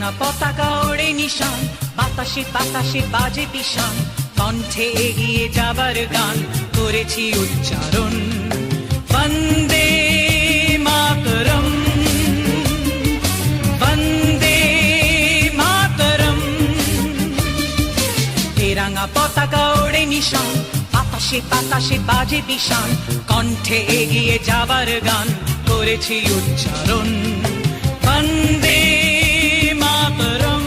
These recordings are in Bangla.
তেরাঙা পতাকা ওড়ে নিশান, বাতাসে বাতাসে বাজে পিশান, কণ্ঠে এগিয়ে যাবার গান করেছি উচ্চারণ। বন্দে মাতরম, বন্দে মাতরম। তেরাঙা পতাকা ওড়ে নিশান, বাতাসে বাতাসে বাজে পিশান, কণ্ঠে এগিয়ে যাবার গান করেছি উচ্চারণ। বন্দে মাতরম,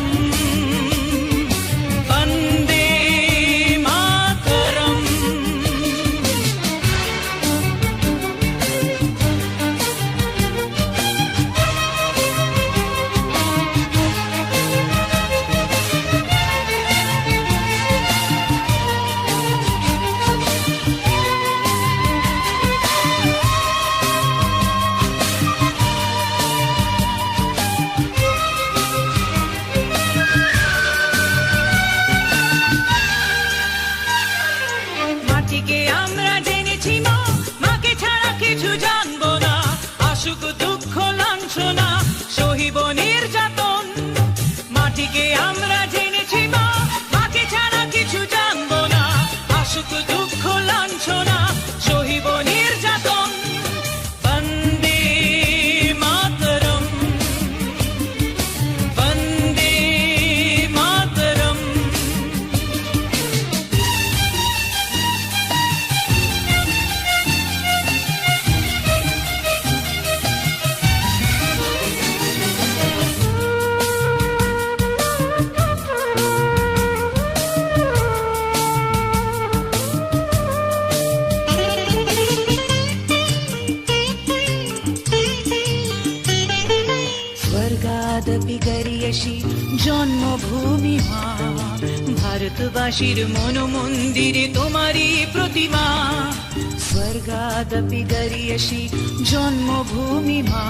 বন্দে মাতরম। মাটিকে আমরা জেনেছি মা, মাকে ছাড়া কিছু জানবো না। আসুক দুঃখ লাঞ্ছনা, সহিব নির্যাতন। মাটিকে আমরা জেনেছি মা, মাকে ছাড়া কিছু জানবো না। আসুক দুঃখ লাঞ্ছনা, সহিব নির্যাতন। বন্দে মাতরম, বন্দে মাতরম। স্বর্গাদপি গরিয়সী জন্মভূমি মা, ভারতবাসীর মনোমন্দিরে তোমারই প্রতিমা। স্বর্গাদপি গরিয়সী জন্মভূমি মা,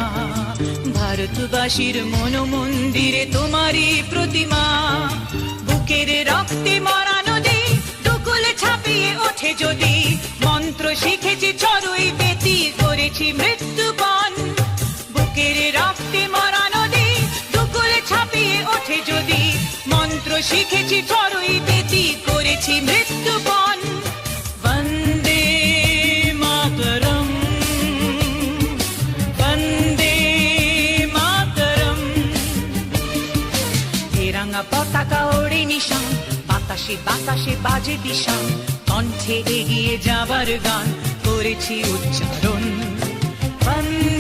ভারতবাসীর মনোমন্দিরে তোমারই প্রতিমা। বুকের রক্তে মরা নদী দুকুলে ছাপিয়ে ওঠে যদি, মন্ত্র শিখেছি চড়ুই বেতি করেছি মৃত্যুপণ। বুকের রক্তে মরা নদী দুকুলে ছাপিয়ে ওঠে যদি, মন্ত্র শিখেছি চড়ুই বেতি করেছি মৃত্যুপণ। বন্দে মাতরম, বন্দে মাতরম। তেরাঙা পতাকা ওড়ে নিশান, বাতাসে বাতাসে বাজে পিশান, কণ্ঠে এগিয়ে যাবার গান করেছি উচ্চারণ। বন্দে